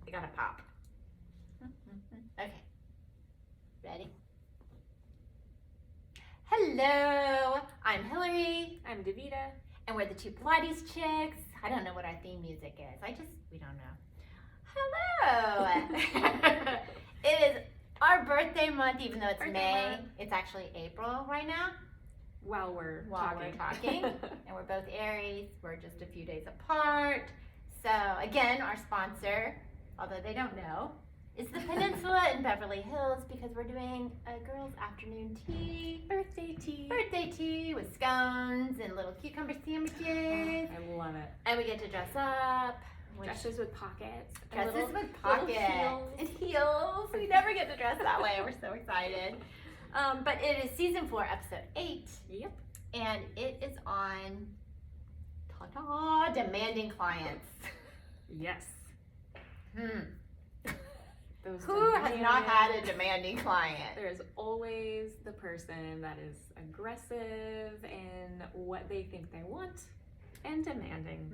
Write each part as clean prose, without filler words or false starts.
You gotta pop. Okay. Ready? Hello, I'm Hillary. I'm Davita. And we're the two Pilates Chicks. I don't know what our theme music is. We don't know. Hello. It is our birthday month, even though it's May. It's actually April right now. While we're talking. And we're both Aries. We're just a few days apart. So again, our sponsor, although they don't know, is the Peninsula in Beverly Hills, because we're doing a girls' afternoon tea. Birthday tea with scones and little cucumber sandwiches. I love it. And we get to dress up. Dresses with pockets. And heels. We never get to dress that way. We're so excited. But it is season 4, episode 8. Yep. And it is on demanding clients. Yes. Who has not had a demanding client? There's always the person that is aggressive in what they think they want and demanding.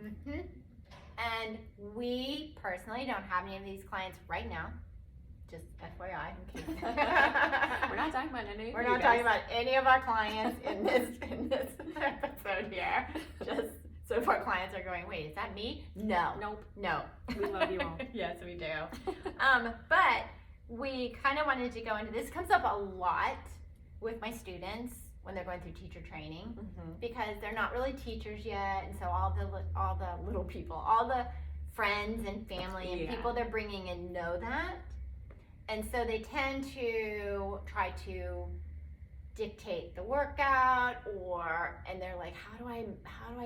And we personally don't have any of these clients right now. Just FYI, in case. We're not talking about any. We're not talking about any of our clients in this episode here. Just so if our clients are going, wait, is that me? No. Nope. No. We love you all. Yes, we do. But we kind of wanted to go into this. Comes up a lot with my students when they're going through teacher training, because they're not really teachers yet, and so all the little people, all the friends and family and people they're bringing in know that, and so they tend to try to dictate the workout, and they're like, how do I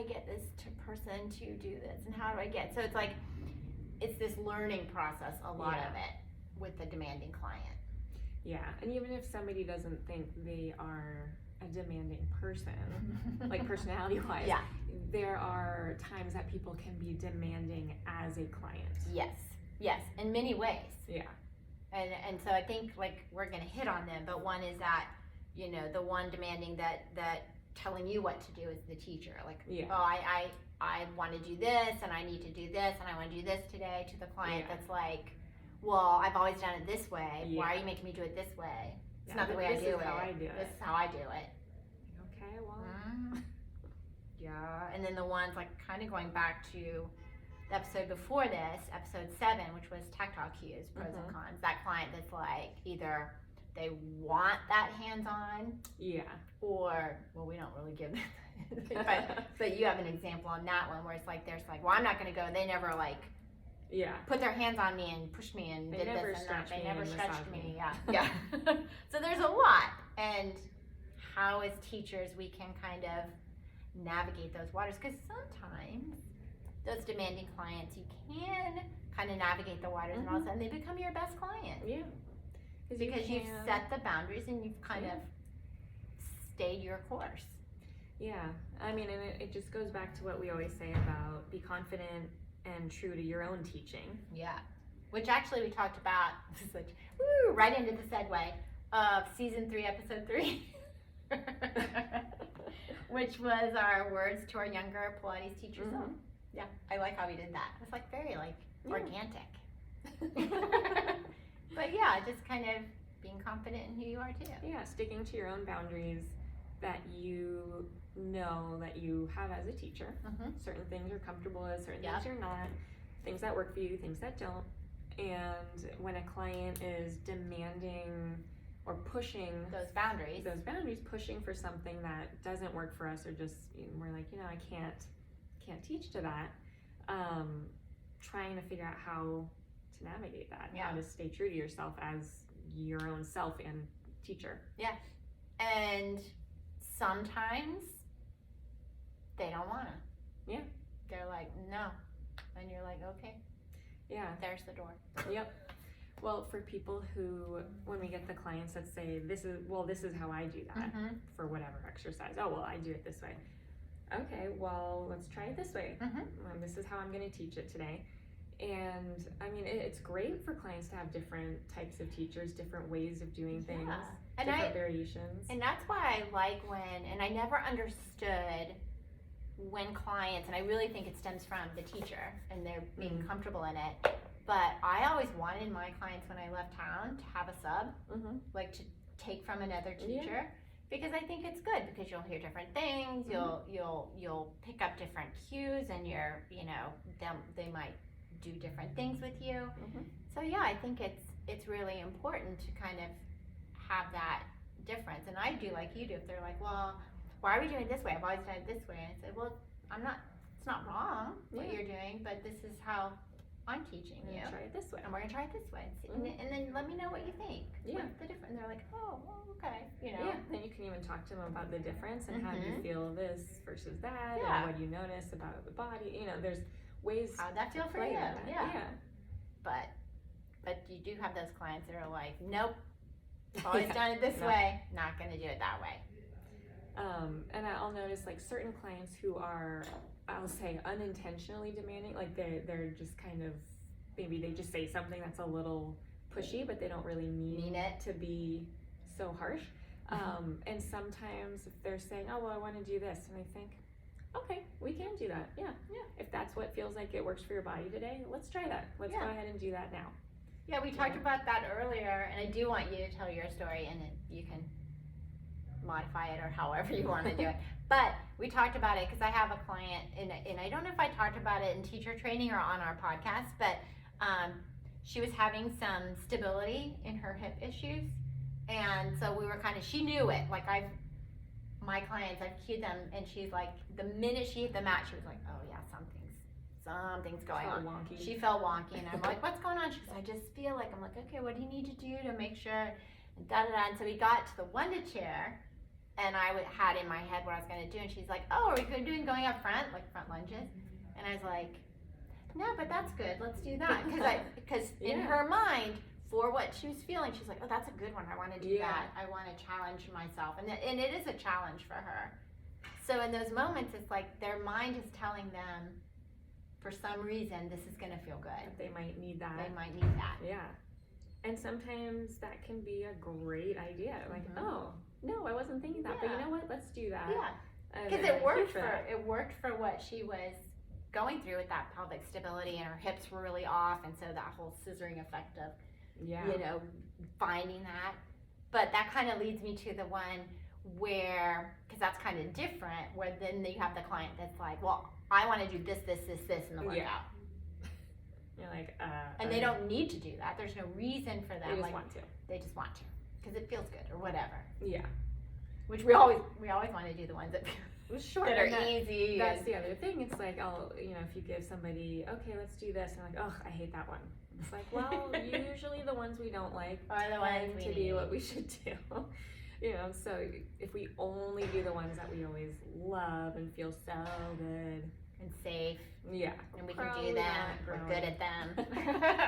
get this person to do this, and how do I get, so it's this learning process, a lot of it, with the demanding client. Yeah, and even if somebody doesn't think they are a demanding person, like personality-wise, there are times that people can be demanding as a client. Yes, in many ways. Yeah. And so I think we're gonna hit on them, but one is that, the one demanding that telling you what to do is the teacher. I want to do this, and I need to do this, and I want to do this today, to the client that's like, well, I've always done it this way. Why are you making me do it this way? It's not the way I do it. This is how I do it. Okay, well. Yeah, and then the ones kind of going back to the episode before this, episode 7, which was tactile cues, pros and cons. That client that's like, either they want that hands-on, or, well, we don't really give them, but you have an example on that one where it's well, I'm not going to go. They never put their hands on me and pushed me and did this and that. They never stretched me. Yeah. So there's a lot, and how as teachers we can kind of navigate those waters, because sometimes those demanding clients, you can kind of navigate the waters, and all of a sudden they become your best client. Yeah. Because you've set the boundaries and you've kind of stayed your course. Yeah, I mean, and it just goes back to what we always say about be confident and true to your own teaching. Yeah, which actually we talked about, right into the segue of season 3, episode 3, which was our words to our younger Pilates teachers. Yeah, I like how we did that. It's very organic. But yeah, just kind of being confident in who you are too. Yeah, sticking to your own boundaries that you know that you have as a teacher. Certain things you're comfortable with, certain things you're not, things that work for you, things that don't. And when a client is demanding or pushing those boundaries, pushing for something that doesn't work for us, or just we're like, I can't teach to that. Trying to figure out how to navigate that, how to stay true to yourself as your own self and teacher. Yeah, and sometimes they don't want to. Yeah, they're like, no, and you're like, okay. Yeah, there's the door. Yep. Well, for people who, when we get the clients that say, this is how I do that for whatever exercise. Oh, well, I do it this way. Okay, well, let's try it this way. This is how I'm going to teach it today. And I mean, it's great for clients to have different types of teachers, different ways of doing things, different variations. And that's why I like and I never understood when clients, and I really think it stems from the teacher and they're being comfortable in it, But I always wanted my clients when I left town to have a sub, like to take from another teacher, because I think it's good because you'll hear different things, you'll pick up different cues, and they might do different things with you. So yeah, I think it's really important to kind of have that difference. And I do like you do. If they're like, well, why are we doing it this way? I've always done it this way. And I say, well, it's not wrong what you're doing, but this is how I'm teaching you. Try it this way. And we're gonna try it this way. And then let me know what you think. What's the difference? And they're like, oh, well, okay. Yeah, then you can even talk to them about the difference and how do you feel this versus that, and what do you notice about the body. There's ways. How'd that feel for you? Yeah. But you do have those clients that are like, nope, I've always done it this way, not gonna do it that way. And I'll notice like certain clients who are, I'll say, unintentionally demanding, like they're just kind of, maybe they just say something that's a little pushy, but they don't really mean it to be so harsh. And sometimes if they're saying, oh, well, I want to do this, and I think, okay, we can do that. Yeah. If that's what feels like it works for your body today, let's try that. Let's go ahead and do that now. Yeah, we talked about that earlier, and I do want you to tell your story, and then you can modify it or however you want to do it. But we talked about it because I have a client, and I don't know if I talked about it in teacher training or on our podcast, but she was having some stability in her hip issues, and so we were she knew it. Like my clients, I've cued them, and she's like, the minute she hit the mat, she was like, oh yeah, something's going on. Wonky. She felt wonky, and I'm like, what's going on? She goes, I just feel like, I'm like, okay, what do you need to do to make sure, and and so we got to the wonder chair, and I had in my head what I was going to do, and she's like, oh, are we doing going up front, like front lunges? And I was like, no, but that's good, let's do that, because in her mind, for what she was feeling, she's like, oh, that's a good one, I want to do that, I want to challenge myself, and it is a challenge for her. So in those moments, it's like their mind is telling them, for some reason, this is going to feel good. They might need that. Yeah. And sometimes that can be a great idea. Like, oh, no, I wasn't thinking that, but you know what? Let's do that. Yeah. Because it worked for what she was going through with that pelvic stability, and her hips were really off, and so that whole scissoring effect of, finding that. But that kind of leads me to the one where, because that's kind of different, where then you have the client that's like, well, I want to do this in the workout. You're like, and they don't need to do that. There's no reason for them. They just want to. They just want to, because it feels good or whatever. Yeah. Which we always want to do the ones that feel that are easy. That's the other thing. It's like, if you give somebody, okay, let's do this, and like, oh, I hate that one. It's like, well, usually the ones we don't like are the ones to be what we should do. So if we only do the ones that we always love and feel so good and safe, and we can do them, we're good at them.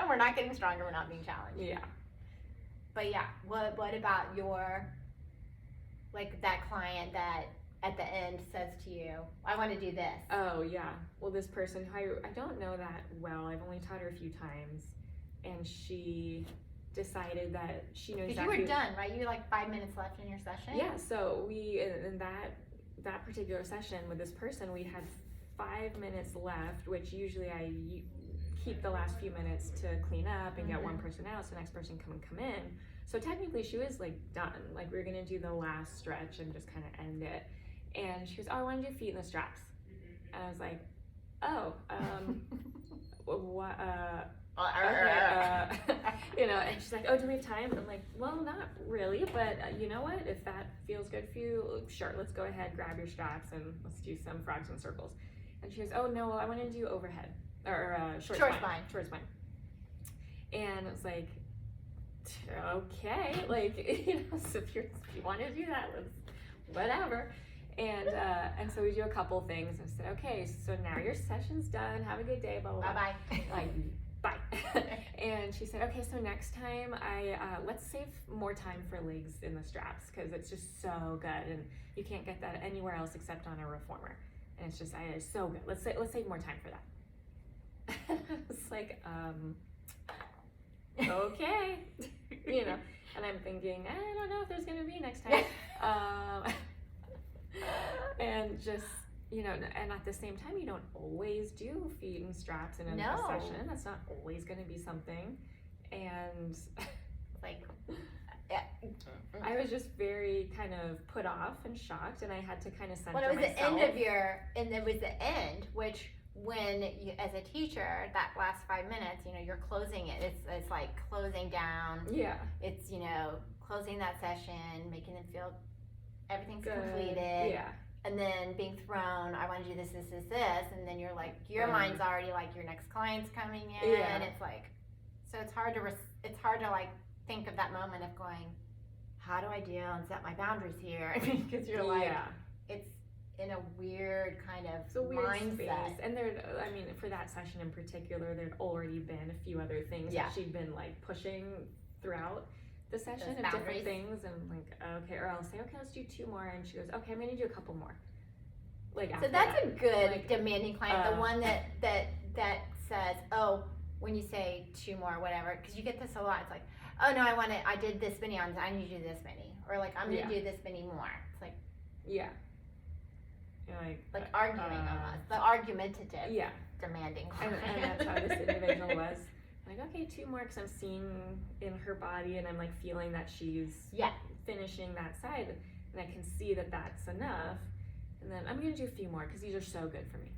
We're not getting stronger, we're not being challenged. Yeah. But what about your, like, that client that at the end says to you, I want to do this? Oh yeah. Well, this person, I don't know that well. I've only taught her a few times, and she decided that she knows exactly. Because you were done, right? You had like 5 minutes left in your session? Yeah, so we, in that particular session with this person, we had 5 minutes left, which usually I keep the last few minutes to clean up and get one person out so the next person can come in. So technically she was like done. Like we were gonna do the last stretch and just kind of end it. And she goes, oh, I want to do feet in the straps. And I was like, oh, what, okay, and she's like, oh, do we have time? And I'm like, well, not really, but you know what? If that feels good for you, sure, let's go ahead, grab your straps, and let's do some frogs and circles. And she goes, oh, no, I want to do overhead, or short spine. And I was like, okay, like, so if you want to do that, let's, whatever. And so we do a couple things. I said, okay, so now your session's done. Have a good day, blah, blah, blah. Bye-bye. Like, bye. And she said, okay, so next time let's save more time for legs in the straps, because it's just so good, and you can't get that anywhere else except on a reformer. And it's just, it's so good. Let's save more time for that. It's like, okay, and I'm thinking, I don't know if there's gonna be next time. And just you know, and at the same time, you don't always do feet and straps in a No. session. That's not always going to be something. And like, I was just very kind of put off and shocked, and I had to kind of center well, it was myself. the end of and it was the end, which when you, as a teacher, that last 5 minutes, you know, you're closing it. It's like closing down. Yeah. It's, you know, closing that session, making them feel everything's Good. completed. Yeah. And then being thrown, I want to do this, and then you're like, your mind's already like your next client's coming in, and it's like, so it's hard to like think of that moment of going, how do I deal and set my boundaries here? I mean, because you're like, it's in a weird kind of it's a weird mindset. Space. And I mean, for that session in particular, there'd already been a few other things that she'd been like pushing throughout the session of different things, and like, okay, or I'll say, okay, let's do 2 more, and she goes, okay, I'm gonna do a couple more. Like, so that's that. a good like, demanding client, the one that says, oh, when you say 2 more, whatever, because you get this a lot. It's like, oh no, I did this many on, I need to do this many, or like I'm gonna do this many more. It's like, you're like arguing almost, the argumentative, demanding client. And that's how this individual was. Like, okay, 2 more, because I'm seeing in her body, and I'm like feeling that she's finishing that side, and I can see that that's enough. And then I'm gonna do a few more because these are so good for me.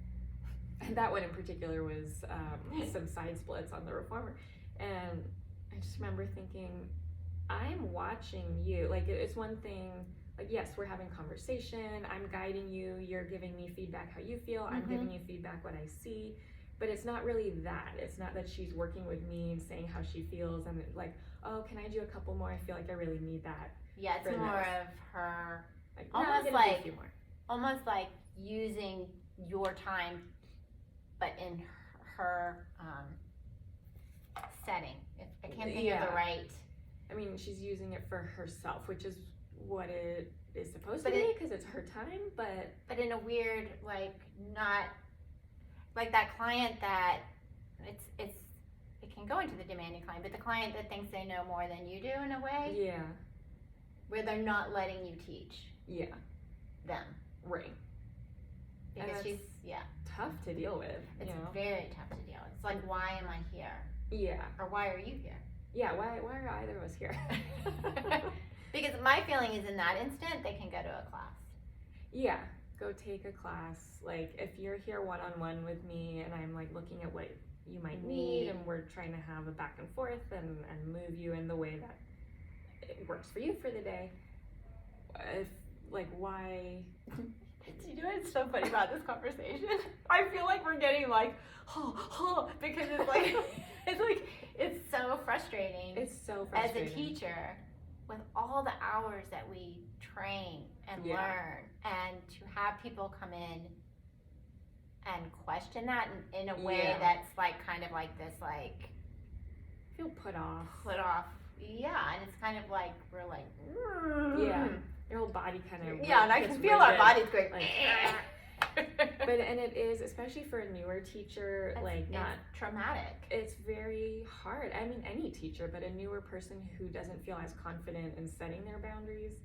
And that one in particular was some side splits on the reformer, and I just remember thinking, I'm watching you. Like, it's one thing. Like, yes, we're having conversation. I'm guiding you. You're giving me feedback how you feel. I'm giving you feedback what I see. But it's not really that. It's not that she's working with me and saying how she feels and like, oh, can I do a couple more? I feel like I really need that. Yeah, it's more of her, like, almost like using your time, but in her setting. I can't think of the right. I mean, she's using it for herself, which is what it is supposed to be because it's her time, but in a weird, like, not like that client that it can go into the demanding client, but the client that thinks they know more than you do in a way, where they're not letting you teach them, right? Because she's tough to deal with. It's very tough to deal with. It's like, why am I here? Or why are you here? Why are either of us here? Because my feeling is in that instant, they can go to a class. Go take a class. Like, if you're here one-on-one with me and I'm like looking at what you might need and we're trying to have a back and forth and move you in the way that it works for you for the day. If, like, why? You know what's so funny about this conversation? I feel like we're getting like, because it's so frustrating. It's so frustrating. As a teacher, with all the hours that we train and learn, and to have people come in and question that in a way that's like kind of like this, like, feel put off. And it's kind of like we're like, your whole body kind of and I can feel our bodies going like, and it is, especially for a newer teacher, like, not traumatic. It's very hard. I mean, any teacher, but a newer person who doesn't feel as confident in setting their boundaries,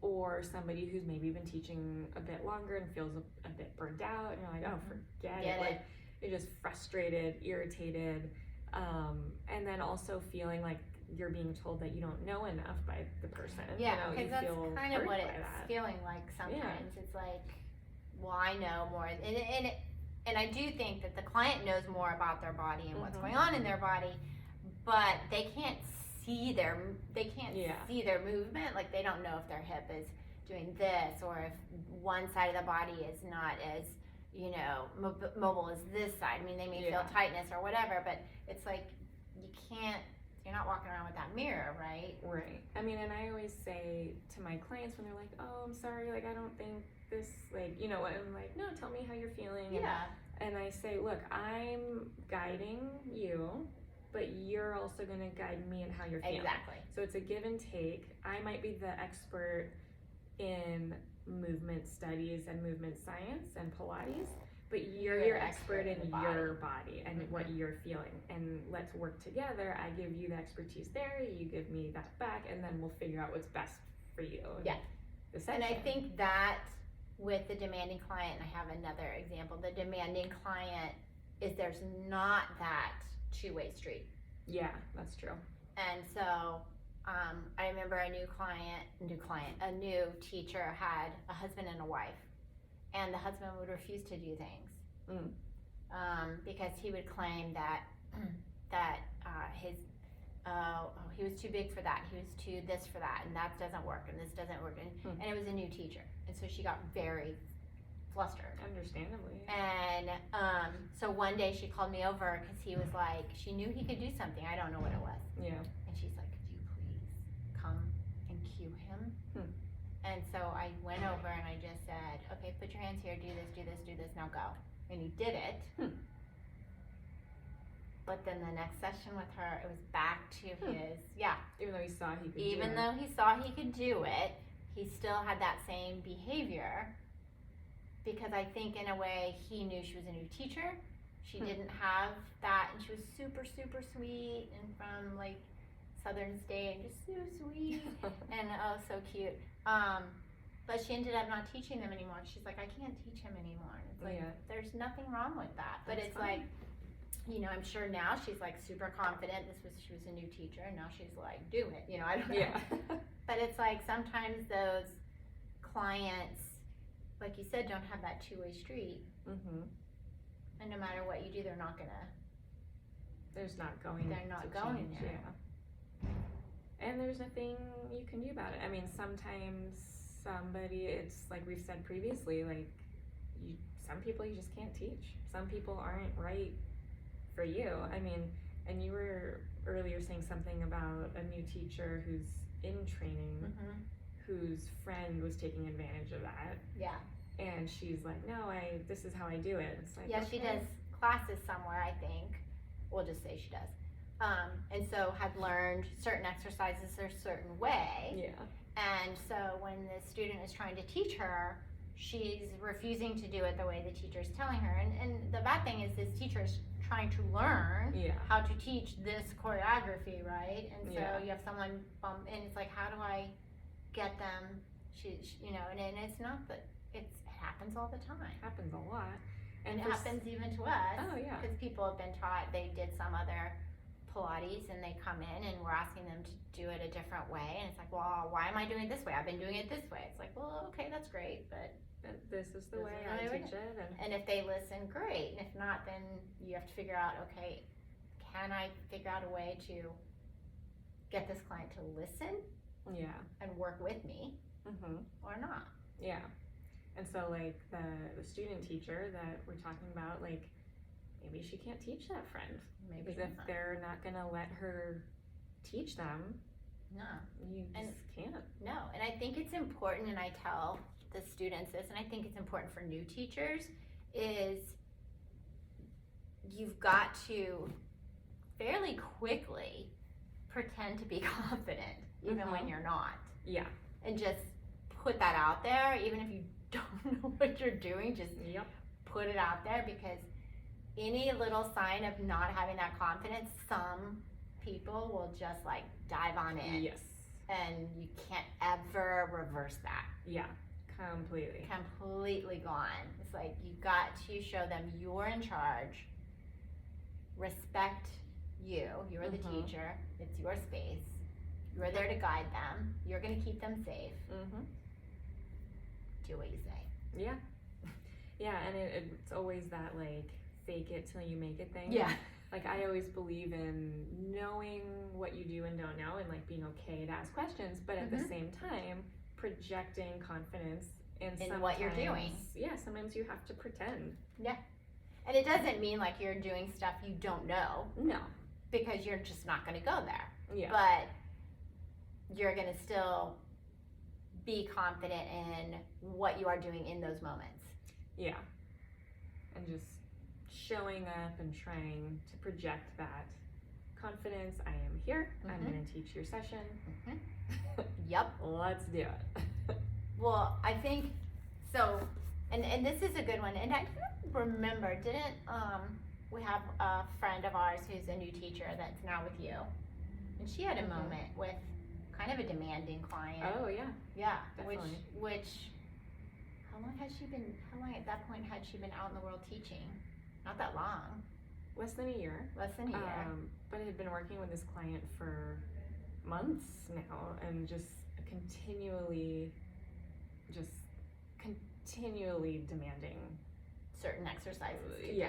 or somebody who's maybe been teaching a bit longer and feels a bit burnt out, and you're like, oh, forget it. Like, you're just frustrated, irritated, and then also feeling like you're being told that you don't know enough by the person. Because that's kind of what it's feeling like sometimes. It's like, well, I know more, and I do think that the client knows more about their body and what's going on in their body, but they can't see their movement. Like, they don't know if their hip is doing this, or if one side of the body is not as, mobile as this side. I mean, they may feel tightness or whatever, but it's like, you're not walking around with that mirror, right? Right. I mean, and I always say to my clients when they're like, oh, I'm sorry, like, I don't think this, like, I'm like, no, tell me how you're feeling. And I say, look, I'm guiding you, but you're also going to guide me in how you're feeling. Exactly. So it's a give and take. I might be the expert in movement studies and movement science and Pilates, but you're your expert in your body and what you're feeling. And let's work together. I give you the expertise there, you give me that back, and then we'll figure out what's best for you. And I think that with the demanding client, and I have another example, the demanding client is there's not that two-way street. Yeah, that's true. And so I remember a new teacher had a husband and a wife, and the husband would refuse to do things because he would claim that he was too big for that, he was too this for that, and that doesn't work, and this doesn't work, and it was a new teacher, and so she got very flustered. Understandably. And so one day she called me over because he was like, she knew he could do something, I don't know what it was. Yeah. And she's like, could you please come and cue him? And so I went over and I just said, okay, put your hands here, do this, do this, do this, now go. And he did it. But then the next session with her, it was back to his, Even though he saw he could do it. Even though he saw he could do it, he still had that same behavior, because I think in a way he knew she was a new teacher. She didn't have that, and she was super, super sweet, and from like southern state, just so sweet, and oh, so cute. But she ended up not teaching them anymore. She's like, I can't teach him anymore. And it's like, there's nothing wrong with that. But it's like, you know, I'm sure now she's like super confident. She was a new teacher, and now she's like, do it. You know, I don't know. Yeah. But it's like sometimes those clients, like you said, don't have that two-way street. And no matter what you do, they're not gonna. There's not going. They're not going change, there. Yeah. And there's nothing you can do about it. I mean, sometimes somebody, it's like we've said previously, like some people you just can't teach. Some people aren't right for you. I mean, and you were earlier saying something about a new teacher who's in training, whose friend was taking advantage of that. Yeah. And she's like, no, this is how I do it. It's like, yeah, okay. She does classes somewhere, I think. We'll just say she does. And so had learned certain exercises a certain way. Yeah. And so when the student is trying to teach her, she's refusing to do it the way the teacher's telling her. And the bad thing is this teacher is trying to learn how to teach this choreography, right? And so you have someone bump, and it's like, how do I get them? You know, and it's not that it happens all the time. Happens a lot. And it happens even to us. Oh, yeah. Because people have been taught, they did some other Pilates and they come in and we're asking them to do it a different way. And it's like, well, why am I doing it this way? I've been doing it this way. It's like, well, okay, that's great, but this is the way I teach it. And if they listen, great. And if not, then you have to figure out, okay, can I figure out a way to get this client to listen? Yeah. And work with me or not? Yeah. And so like the student teacher that we're talking about, like maybe she can't teach that friend. Maybe because if they're not gonna let her teach them, no, you just can't. No, and I think it's important, and I tell the students this, and I think it's important for new teachers, is you've got to fairly quickly pretend to be confident, even when you're not. Yeah. And just put that out there, even if you don't know what you're doing, just put it out there, because any little sign of not having that confidence, some people will just like dive on in. Yes. And you can't ever reverse that. Yeah, completely. Completely gone. It's like you got to show them you're in charge, respect you're the teacher, it's your space, you're there to guide them, you're going to keep them safe. Do what you say. Yeah. Yeah, and it's always that like fake it till you make it thing. Yeah. Like I always believe in knowing what you do and don't know, and like being okay to ask questions, but at the same time projecting confidence in what you're doing. Yeah, sometimes you have to pretend. Yeah. And it doesn't mean like you're doing stuff you don't know. No. Because you're just not going to go there. Yeah. But you're going to still be confident in what you are doing in those moments. Yeah. And just showing up and trying to project that confidence. I am here. I'm going to teach your session. Yep. Let's do it. Well, I think so. And this is a good one. And I remember, we have a friend of ours who's a new teacher that's now with you. And she had a moment with kind of a demanding client. Oh, yeah. Yeah. Definitely. Which How long at that point had she been out in the world teaching? Not that long. Less than a year. Less than a year. But I had been working with this client for months now, and just continually demanding certain exercises to do.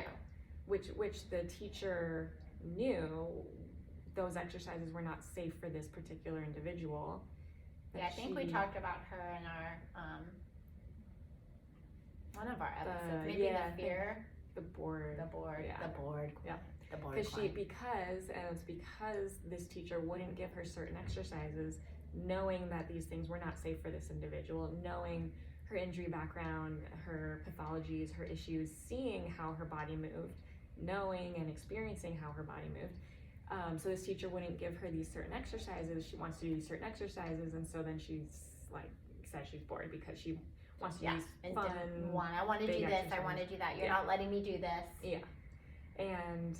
Which the teacher knew those exercises were not safe for this particular individual. Yeah, I think we talked about her in our one of our episodes. Maybe the fear. The board. Yeah. The board. Yeah. The board. Because this teacher wouldn't give her certain exercises, knowing that these things were not safe for this individual, knowing her injury background, her pathologies, her issues, seeing how her body moved, knowing and experiencing how her body moved. So this teacher wouldn't give her these certain exercises. She wants to do these certain exercises, and so then she's like says she's bored because she wants to do these fun. I want to do this. Exercises. I want to do that. You're not letting me do this. Yeah, and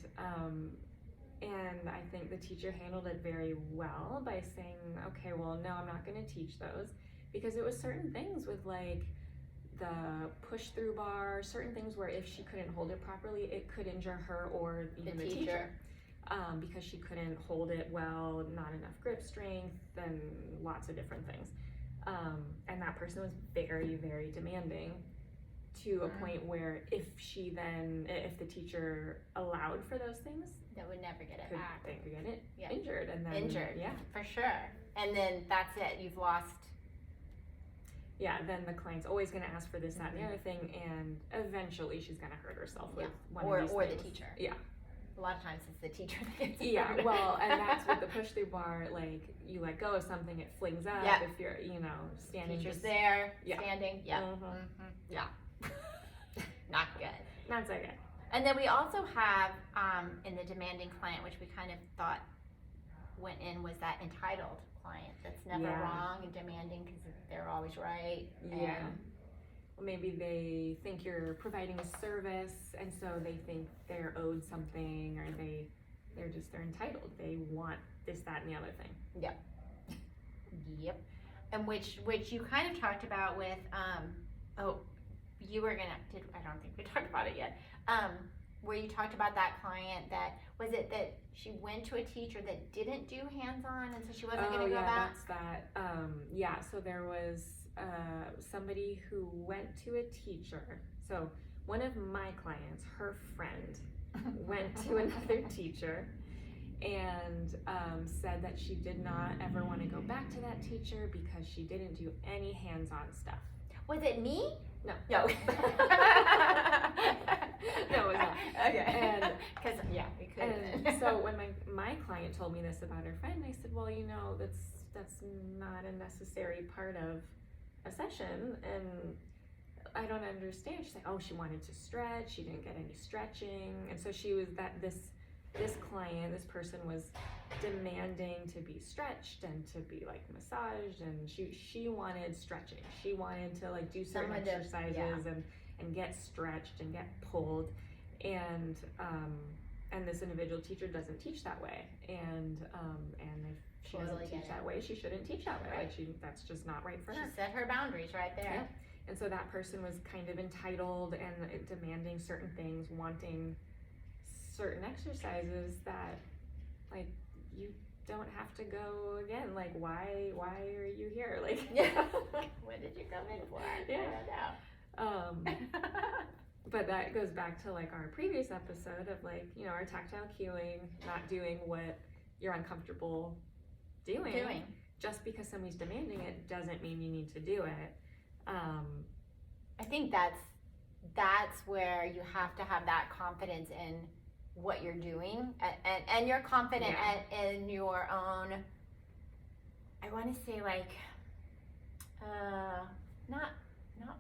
I think the teacher handled it very well by saying, okay, well, no, I'm not going to teach those, because it was certain things with like the push through bar, certain things where if she couldn't hold it properly, it could injure her or even the teacher. Because she couldn't hold it well, not enough grip strength, and lots of different things. And that person was very, very demanding, to a point where if the teacher allowed for those things, they would never get it back. They could get it injured, and then for sure. And then that's it. You've lost. Yeah, then the client's always going to ask for this, that, and the other thing, and eventually she's going to hurt herself with one of these things. The teacher. Yeah. A lot of times it's the teacher that gets hurt. Well, and that's with the push through bar, like you let go of something, it flings up. If you're, standing. Teacher's there, standing. Yeah. Yeah. Not good. Not so good. And then we also have, in the demanding client, which we kind of thought went in, was that entitled client that's never wrong and demanding because they're always right. Yeah. Maybe they think you're providing a service, and so they think they're owed something, or they're entitled. They want this, that, and the other thing. Yep. And which you kind of talked about with you were gonna I don't think we talked about it yet. Where you talked about that client that she went to a teacher that didn't do hands-on, and so she wasn't gonna go back. That's that. So there was somebody who went to a teacher. So one of my clients, her friend, went to another teacher and said that she did not ever want to go back to that teacher because she didn't do any hands-on stuff. Was it me? No. No. No, it was not. Okay. And because we couldn't. And so when my client told me this about her friend, I said, well, that's not a necessary part of a session, and I don't understand. She's like, oh, she wanted to stretch, she didn't get any stretching, and so she was this client, this person was demanding to be stretched and to be like massaged, and she wanted stretching. She wanted to like do certain exercises and get stretched and get pulled, and this individual teacher doesn't teach that way, and if she doesn't teach that way, she shouldn't teach that way. Like that's just not right for her. She set her boundaries right there. Yeah. And so that person was kind of entitled and demanding certain things, wanting certain exercises that, like, you don't have to go again. Like, why are you here? Like, what did you come in for? Yeah. I don't know. But that goes back to like our previous episode of like, our tactile cueing, not doing what you're uncomfortable doing. Just because somebody's demanding it doesn't mean you need to do it. I think that's where you have to have that confidence in what you're doing, and you're confident in your own, I want to say like not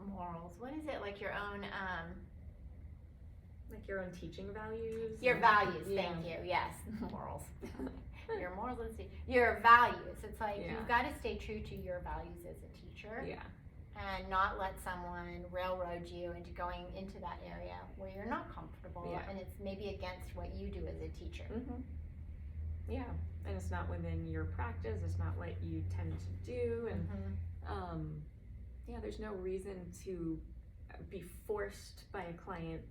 morals, what is it, like your own like your own teaching values, your values. Thank you. Yes. Morals. Your morals, your values. It's like you've got to stay true to your values as a teacher. And not let someone railroad you into going into that area where you're not comfortable, and it's maybe against what you do as a teacher. Yeah, and it's not within your practice. It's not what you tend to do, and there's no reason to be forced by a client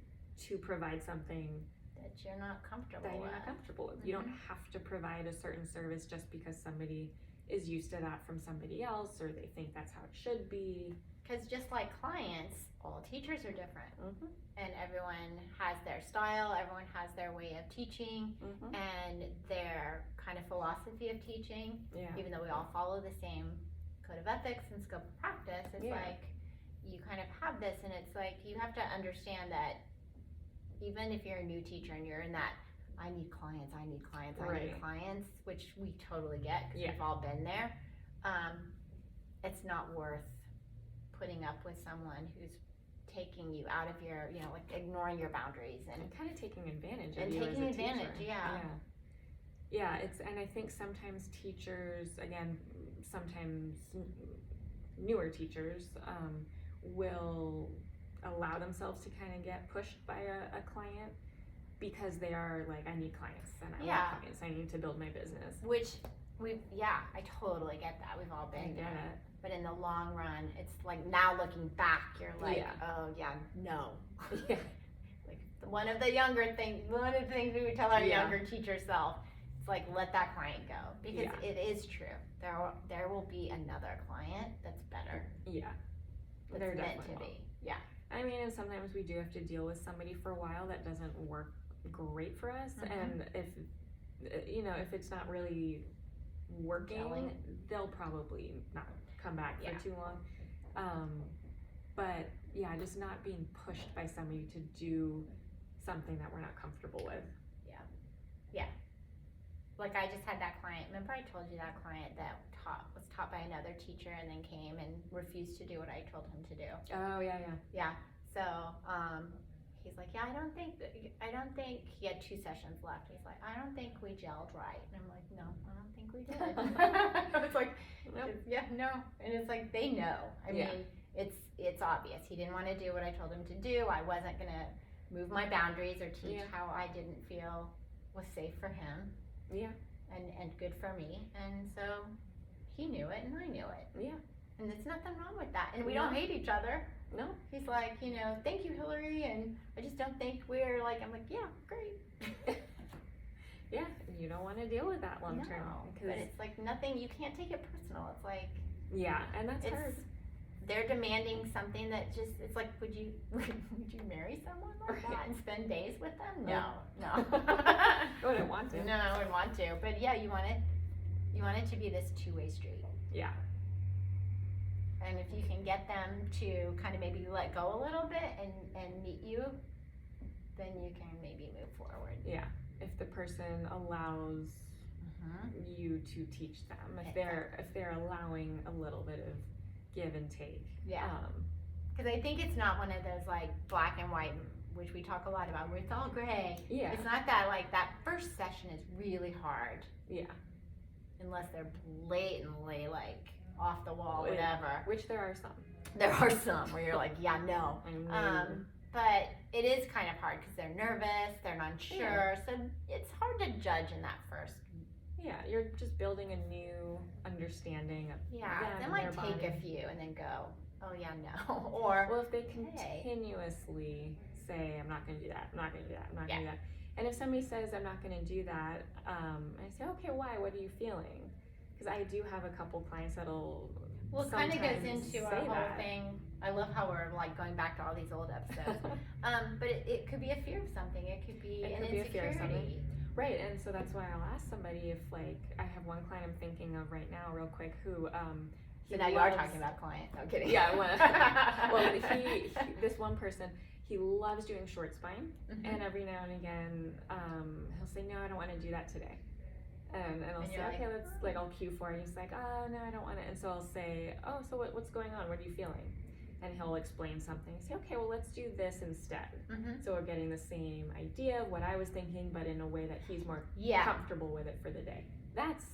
to provide something that you're not comfortable that with. you're not comfortable with. You don't have to provide a certain service just because somebody is used to that from somebody else, or they think that's how it should be. Because just like clients, all teachers are different. Mm-hmm. And everyone has their style, everyone has their way of teaching, Mm-hmm. and their kind of philosophy of teaching. Yeah. Even though we all follow the same code of ethics and scope of practice, it's like you kind of have this, and it's like you have to understand that even if you're a new teacher and you're in that I need clients, I need clients, which we totally get because we've all been there, it's not worth putting up with someone who's taking you out of your, like ignoring your boundaries and kind of taking advantage of and you taking as a advantage. teacher. Yeah, and I think sometimes teachers, again, sometimes newer teachers will allow themselves to kind of get pushed by a client because they are like, I need clients and I want clients, I need to build my business. Which I totally get that. We've all been there. It. But in the long run, it's like now looking back, you're like, oh yeah, no. Yeah. Like one of the things we would tell our younger teacher self, it's like, let that client go. Because it is true. There will be another client that's better. Yeah. That's There meant definitely to will. be. Yeah. I mean, and sometimes we do have to deal with somebody for a while that doesn't work great for us. And if it's not really working, they'll probably not come back for too long. But yeah, just not being pushed by somebody to do something that we're not comfortable with. Yeah. Like I just had that client, remember I told you that client that was taught by another teacher and then came and refused to do what I told him to do. Oh yeah. Yeah. So he's like, I don't think he had 2 sessions left. He's like, I don't think we gelled right. And I'm like, no, I don't think we did. I was like, nope. Yeah, no. And it's like, they know. I mean, it's obvious. He didn't want to do what I told him to do. I wasn't going to move my boundaries or teach how I didn't feel was safe for him. Yeah. And good for me. And so he knew it and I knew it. Yeah. And there's nothing wrong with that. And we don't hate each other. No. He's like, thank you, Hillary, and I just don't think we're like, I'm like, yeah, great. Yeah, you don't want to deal with that long term. But it's like nothing, you can't take it personal. It's like, yeah, and that's hard. They're demanding something that just, it's like, would you marry someone like that and spend days with them? No. I wouldn't want to. No, I wouldn't want to. But yeah, you want it to be this two-way street. Yeah. And if you can get them to kind of maybe let go a little bit and meet you, then you can maybe move forward. Yeah. If the person allows you to teach them, if they're allowing a little bit of give and take. Yeah. Because I think it's not one of those like black and white, which we talk a lot about, where it's all gray. Yeah. It's not that. Like that first session is really hard. Yeah. Unless they're blatantly like off the wall, whatever. Which there are some. There are some where you're like, yeah, no. But it is kind of hard because they're nervous, they're not sure, so it's hard to judge in that first. Yeah, you're just building a new understanding of them, they might take a few and then go, oh yeah, no. Or well, if they continuously say, I'm not going to do that, I'm not going to do that, I'm not going to do that. And if somebody says, I'm not going to do that, I say, okay, why? What are you feeling? Because I do have a couple clients that'll it kind of goes into our whole thing. I love how we're like going back to all these old episodes. But it could be a fear of something. It could be an insecurity. Right, and so that's why I'll ask somebody if, like, I have one client I'm thinking of right now real quick who so now you are talking about clients. No, I'm kidding. Yeah, well, he this one person, he loves doing short spine, and every now and again he'll say, no, I don't want to do that today. And I'll say, okay, let's, like, I'll cue for it. He's like, oh, no, I don't want it. And so I'll say, oh, so what's going on? What are you feeling? And he'll explain something. Say, okay, well, let's do this instead. So we're getting the same idea of what I was thinking, but in a way that he's more comfortable with it for the day. That's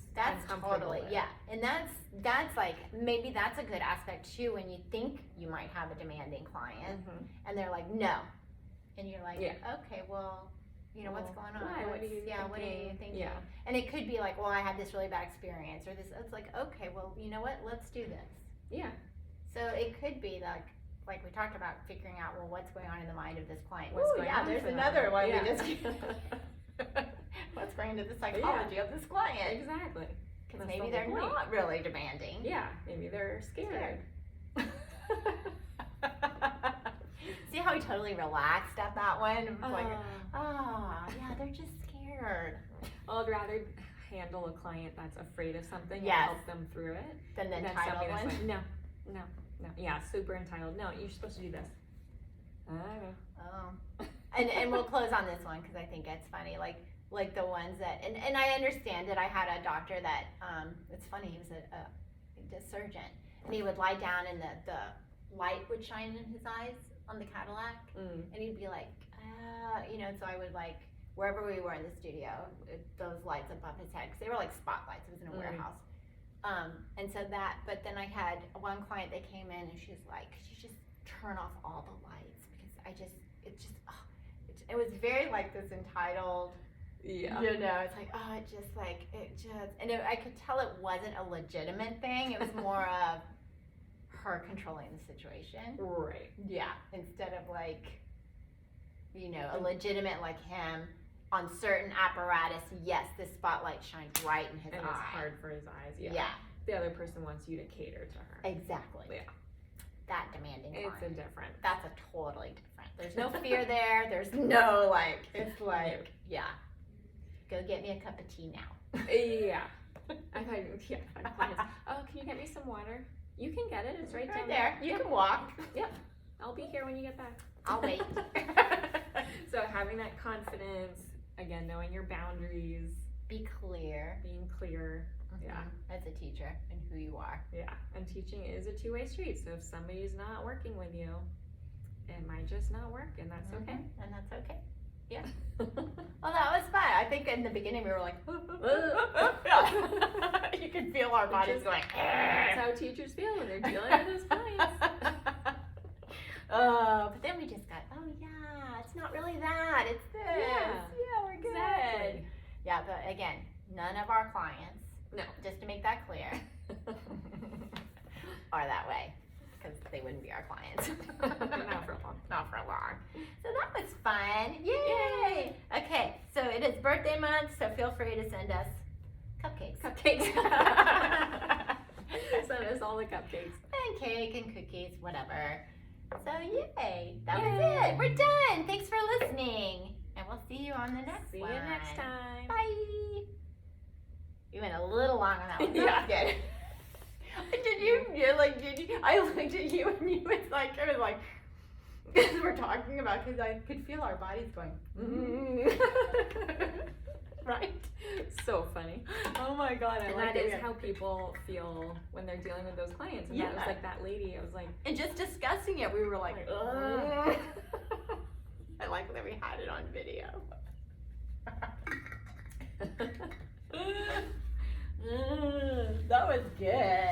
totally, and that's like, maybe that's a good aspect too, when you think you might have a demanding client, and they're like, no, and you're like, okay, well, what's going on? Why? What are you thinking? What are you thinking? Yeah. And it could be like, well, I had this really bad experience, or this. It's like, okay, well, you know what? Let's do this. Yeah. So it could be like like we talked about figuring out, well, what's going on in the mind of this client. What's going on there's for them. another one. Yeah. We just what's going into the psychology of this client. Exactly. Because That's maybe the they're whole point. not really demanding. Yeah, maybe they're scared. See how he totally relaxed at that one? It was like, yeah, they're just scared. I'd rather handle a client that's afraid of something and Yes. help them through it Than the than entitled somebody that's one. like, no. Yeah, super entitled. No, you're supposed to do this. I know. Oh. And we'll close on this one because I think it's funny. Like the ones that, and I understand it. I had a doctor that, it's funny, he was a surgeon. And he would lie down and the light would shine in his eyes on the Cadillac. And he'd be like, so I would like, wherever we were in the studio, those lights above his head, because they were like spotlights. It was in a warehouse. And so but then I had one client that came in and she's like, could you just turn off all the lights? Because it was very like this entitled, Yeah. it's like, and I could tell it wasn't a legitimate thing. It was more of her controlling the situation. Right. Yeah. Instead of like, a legitimate like him on certain apparatus. Yes, the spotlight shines right in his eye. And it's hard for his eyes. Yeah. Yeah. The other person wants you to cater to her. Exactly. Yeah. That demanding It's a client. different. That's a totally different. There's no fear there. There's no like. It's like, yeah. Go get me a cup of tea now. Yeah. I've had clients. Oh, can you get me some water? You can get it. It's right down there. You can walk. Yep. I'll be here when you get back. I'll wait. So having that confidence, again, knowing your boundaries, Be clear. being clear. Yeah. As a teacher and who you are. Yeah. And teaching is a two-way street. So if somebody's not working with you, it might just not work, and that's okay. And that's okay. Yeah. Well, that was fun. I think in the beginning we were like, you could feel our bodies going. That's how teachers feel when they're dealing with those clients. But then we just got, it's not really that. It's this. Yeah, we're good. Exactly. Yeah, but again, none of our clients, No. just to make that clear, are that way. Because they wouldn't be our clients. Not for long. Not for long. So that was fun. Yay! Okay, so it is birthday month, so feel free to send us cupcakes. Send us all the cupcakes. And cake and cookies, whatever. So yay! That was it. We're done. Thanks for listening. And we'll see you on the next See one. you next time. Bye. You went a little long on that one. Yeah. That's good. Did you? I looked at you and you was like, I was like, because we're talking about, because I could feel our bodies going, right? So funny. Oh my God. And That that is is how people feel when they're dealing with those clients. And Yeah. that was like that lady. I was like, And just discussing it, we were like, Ugh. I like that we had it on video. That was good.